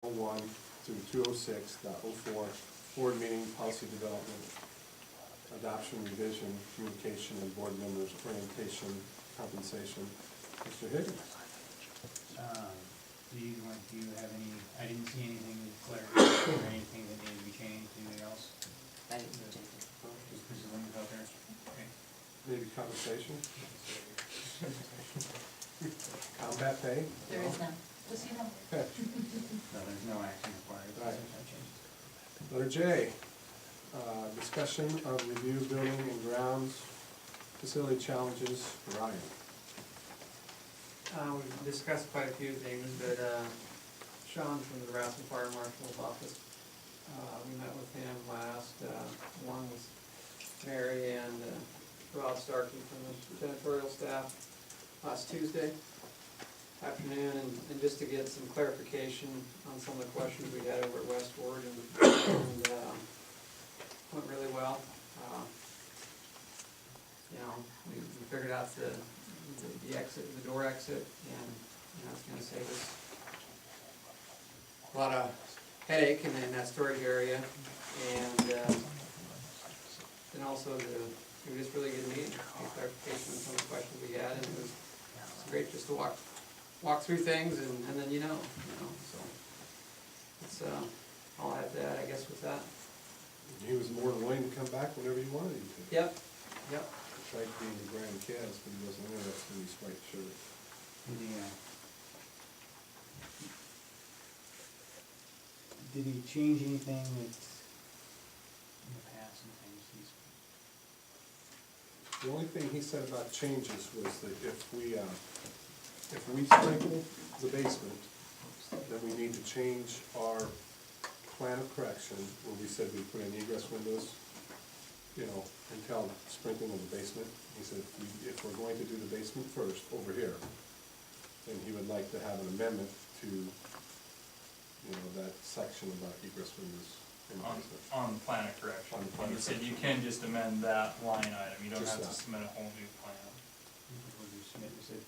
1 through 206.04, board meeting, policy development, adoption, revision, communication, and board members' orientation, compensation. Mr. Higgins. Do you have any, I didn't see anything that clarified or anything that needed to be changed, anything else? I didn't change it. Just Mrs. Lincoln out there? Okay. Maybe compensation? Combat pay? There is none, just so you know. Okay. No, there's no action required. Right. Letter J, discussion of review building and grounds facility challenges. Ryan. We've discussed quite a few things, but Sean from the Rasmussen Fire Marshal's office, we met with him last, one was Mary and Rod Starkey from the janitorial staff last Tuesday afternoon, and just to get some clarification on some of the questions we had over at Westward, and went really well. You know, we figured out the exit, the door exit, and it's going to save us a lot of headache in that storage area, and also it was just really good meeting, clarification on some of the questions we had, and it was great just to walk through things, and then so it's all I have to add, I guess, with that. He was more than willing to come back whenever you wanted him to. Yep. Tried being the Grand Cavs, but he wasn't interested in his white shirt. Did he change anything that in the past and things he's? The only thing he said about changes was that if we sprinkle the basement, then we need to change our plan of correction, where we said we put in egress windows, until sprinkling of the basement. He said, if we're going to do the basement first, over here, then he would like to have an amendment to, that section about egress windows in the basement. On the plan of correction. On the plan You of said you correction. can just amend that line item, you don't Just have to that. submit a whole new plan. Before you submit, you said,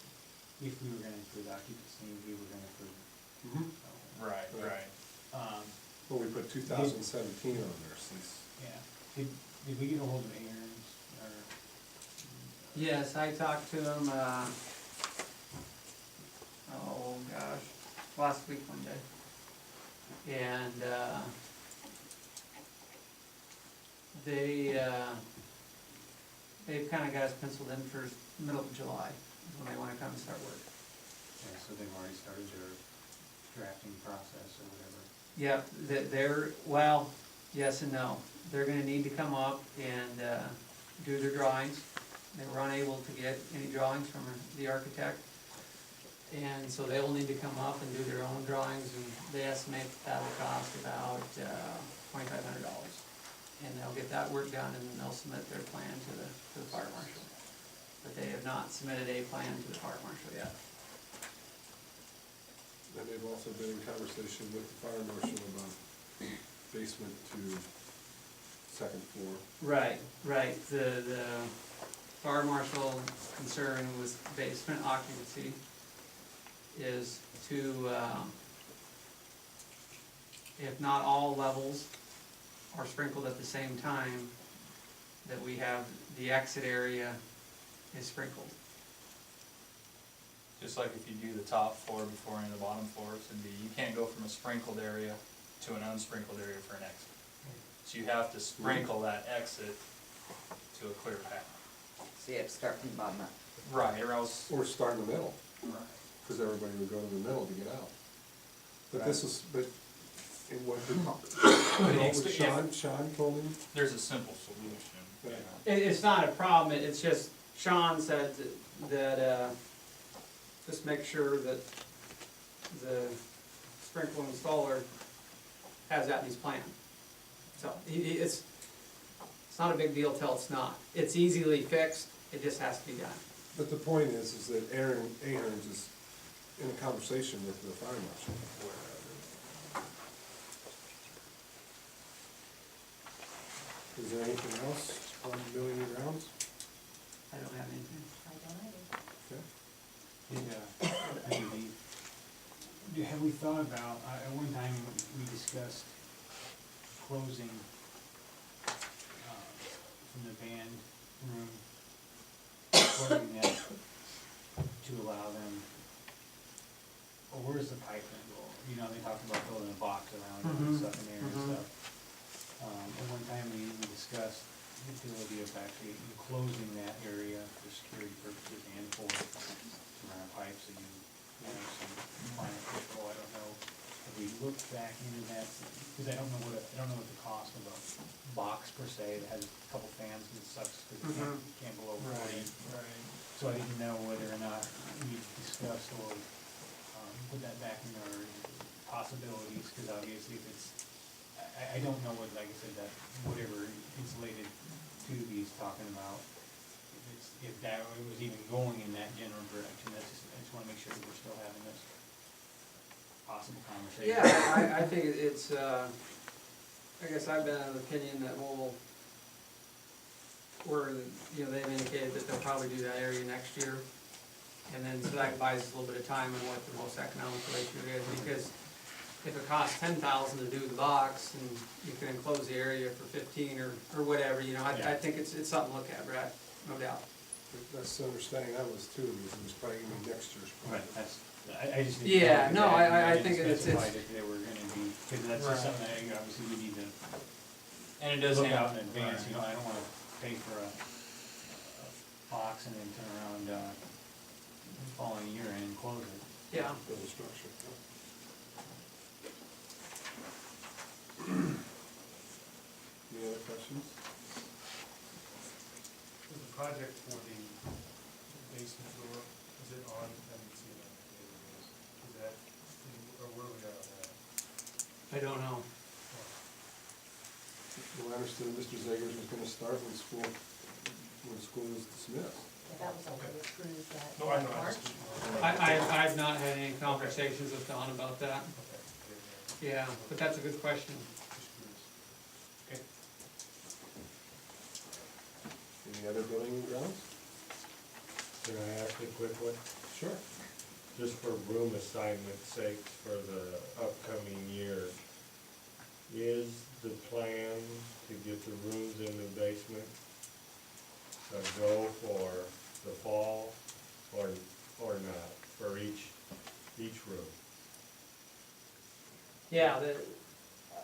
if we were gonna approve occupancy, we were gonna approve. Right. Well, we put 2017 on there, since, Yeah. Did we get a hold of Aaron's, or? Yes, I talked to him, last week one day. And, they've kinda got us penciled in for middle of July, is when they wanna come and start work. Yeah, so they've already started their drafting process or whatever. Yep, well, yes and no. They're gonna need to come up and, do their drawings. They were unable to get any drawings from the architect. And so they'll need to come up and do their own drawings, and they estimate that will cost about $2,500. And they'll get that work done, and then they'll submit their plan to the fire marshal. But they have not submitted a plan to the fire marshal yet. and they've also been in conversation with the fire marshal about basement to second floor. Right. The fire marshal concern with basement occupancy is to, if not all levels are sprinkled at the same time, that we have the exit area is sprinkled. Just like if you do the top floor before any of the bottom floors, you can't go from a sprinkled area to an unsprinkled area for an exit. So you have to sprinkle that exit to a clear path. So you have to start from the bottom up. Right, or else. Or start in the middle, Right. because everybody would go to the middle to get out. But this is, it was, Sean told him, There's a simple solution. It's not a problem, it's just, Sean said that just make sure that the sprinkler installer has that in his plan. So, it's not a big deal till it's not. It's easily fixed, it just has to be done. but the point is that Aaron Ahern is in a conversation with the fire marshal. Is there anything else on building and grounds? I don't have anything. I don't know. Okay. Did have we thought about, at one time, we discussed closing, from the band room, closing that to allow them, or where's the pipe gonna go? You know, they talked about building a box around it and stuff in there and stuff. At one time, we discussed the ability of actually enclosing that area for security purposes and for around pipes, so you have some climate control. I don't know, have we looked back into that? Because I don't know what the cost of a box per se that has a couple fans and it sucks because you can't blow 40. Right. So I didn't know whether or not we discussed or put that back in our possibilities, because obviously if it's, I don't know what, like I said, that whatever insulated tube he's talking about, if that was even going in that general direction, I just wanna make sure that we're still having this possible conversation. Yeah, I think it's, I guess I've been of the opinion that you know, they've indicated that they'll probably do that area next year. And then, so that buys us a little bit of time on what the most economical issue is, because if it costs $10,000 to do the box, and you can enclose the area for 15 or whatever, you know, I think it's something to look at, Brad, no doubt. That's the understanding I was too, because it was probably gonna be next year's Right, project. I just. didn't Yeah, know no, that. I think didn't it's- specify that they were gonna be, because that's just Right. something that obviously we need to And it does look have. out in advance, you know, I don't wanna pay for a box and then turn around, following year and close it. Yeah. Build a structure. Any other questions? Is the project for the basement door, is it on, I didn't see it on the database, is that, or where are we at on that? I don't know. Well, I understood Mr. Zegers was gonna start when school was dismissed. That was already approved that No, I know, I March. just. I've not had any conversations with Don about that. Okay, Yeah, but that's a good question. just curious. Any other building and grounds? Can I ask a quick one? Sure. Just for room assignment sake for the upcoming year, is the plan to get the rooms in the basement a go for the fall or not, for each room? Yeah,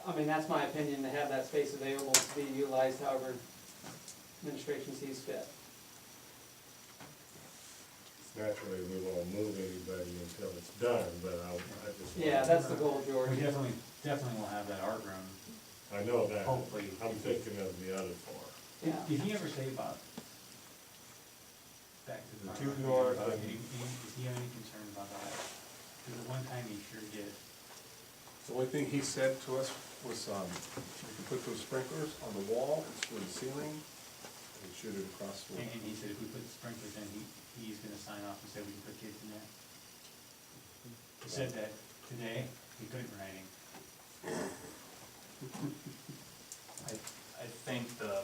I mean, that's my opinion, to have that space available to be utilized however administration sees fit. Naturally, we won't move anybody until it's done, but I just. Yeah, that's the goal, George. We definitely will have that art room, I know that. hopefully. I'm thinking of the other four. Yeah. Did he ever say about, back to the. The two north Did and- he have any concern about that? Because at one time he sure did. The only thing he said to us was, we could put those sprinklers on the wall, for the ceiling, and shoot it across the. And he said if we put the sprinklers in, he's gonna sign off and say we can put kids in there. He said that today, he put it in writing. I think the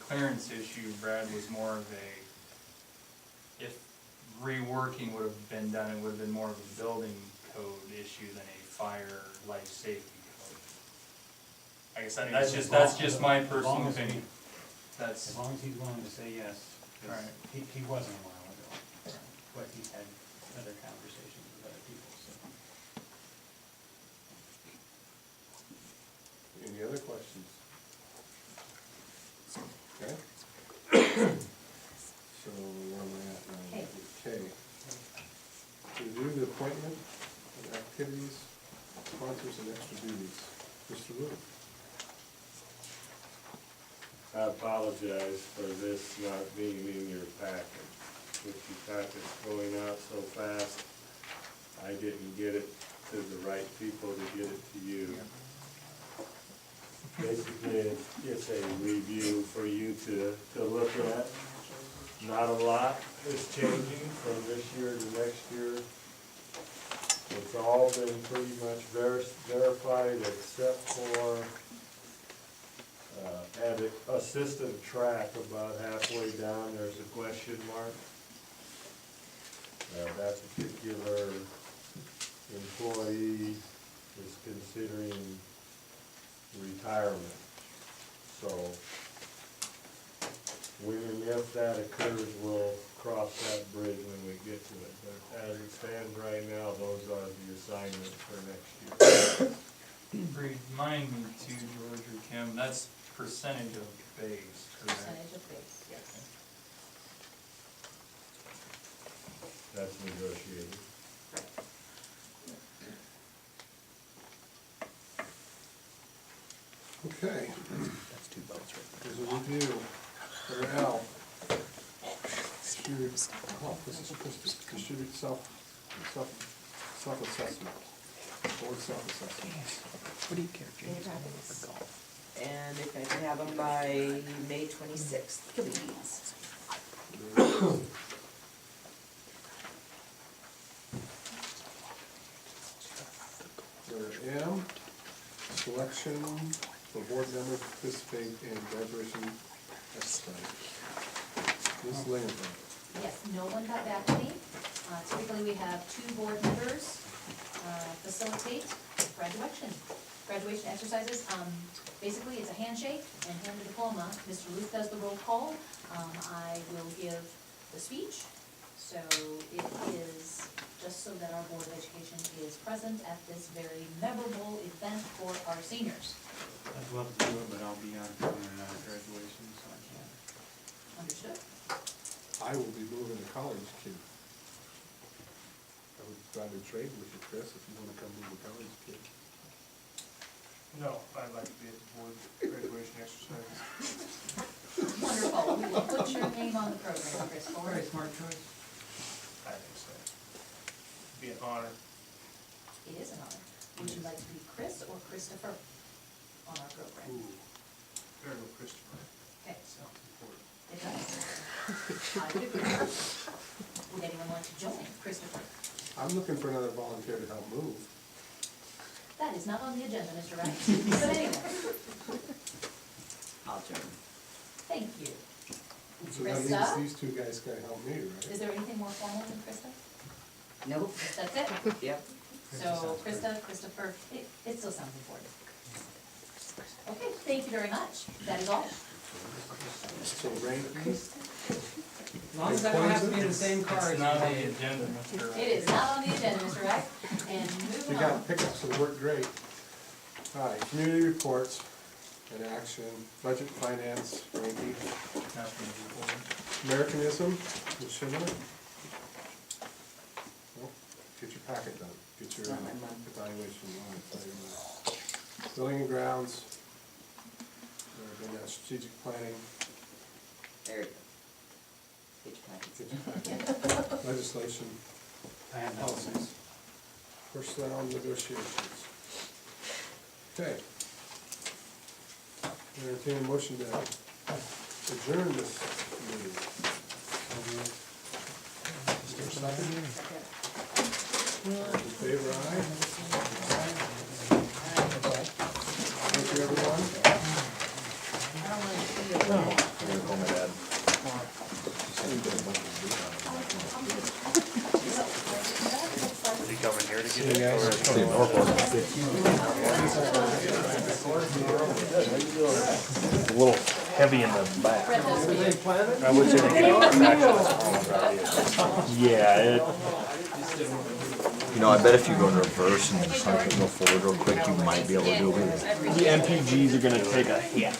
clearance issue, Brad, was more of a, if reworking would have been done, it would have been more of a building code issue than a fire life safety code. I guess that's just my As long personal as he- opinion. That's, As long as he's willing to say yes, 'cause Right. he wasn't a while ago, but he's had other conversations with other people, so. Any other questions? Okay. So where am I at now? Okay. Review the appointment of activities, sponsors, and extra duties. Mr. Wood. I apologize for this not being in your packet. With your packets going out so fast, I didn't get it to the right people to get it to you. Basically, it's a review for you to look at. Not a lot is changing from this year to next year. It's all been pretty much verified except for at assistant track, about halfway down, there's a question mark. That particular employee is considering retirement. So when and if that occurs, we'll cross that bridge when we get to it. But as it stands right now, those are the assignments for next year. Remind me too, George or Kim, that's percentage of base, correct? Percentage of base, yes. That's negotiated. Okay. That's two votes, right? There's a review, letter L. Distribute, oh, this is distribute self-assessment, board self-assessment. What do you care, In your James? packets. And if I can have them by May 26th, please. Letter M, selection for board members to participate in graduation exercise. Ms. Lingenberg. Yes, no one got back to me. Typically, we have 2 board members facilitate graduation exercises. Basically, it's a handshake and hand the diploma. Mr. Ruth does the roll call. I will give the speech. So it is just so that our Board of Education is present at this very memorable event for our seniors. I'd love to do it, but I'll be on graduation, so I can't. Understood? I will be moving a college kid. I would rather trade with you, Chris, if you wanna come move a college kid. No, I'd like to be at the board graduation exercise. Wonderful. We will put your name on the program, Chris, for Very it. smart choice. I think so. Be an honor. It is an honor. Would you like to be Chris or Christopher on our program? Ooh, better go Christopher. Okay, Sounds important. it does. I would agree. Would anyone like to join Christopher? I'm looking for another volunteer to help move. That is not on the agenda, Mr. Wright. But anyway, I'll join. thank you. So that means Krista, these two guys gotta help me, right? is there anything more formal than Krista? Nope. That's it? Yep. So Krista, Christopher, it still sounds important. Okay, thank you very much. That is all. So rankings, As long as I don't have to be in the same car as It's not on the you. agenda, Mr. It is not on the agenda, Mr. Wright. And you moving got on. pickups that work great. All right, community reports and action, budget finance, ranking, Americanism, Ms. Schindler. Well, get your packet done, get your Not my month. evaluation on. Building and grounds, then that strategic planning, There you go. Get your packets. get your packet. Legislation, I have that. policies, personnel negotiations. Okay. Entertain a motion to adjourn this meeting. Is there a second? All in favor, aye? Thank you, everyone. A little heavy in the back. Read those for you. I would say they get off Yeah, You know, I bet if you go in reverse and try to go forward real quick, you might be able to do it. the MPGs are gonna take a hit.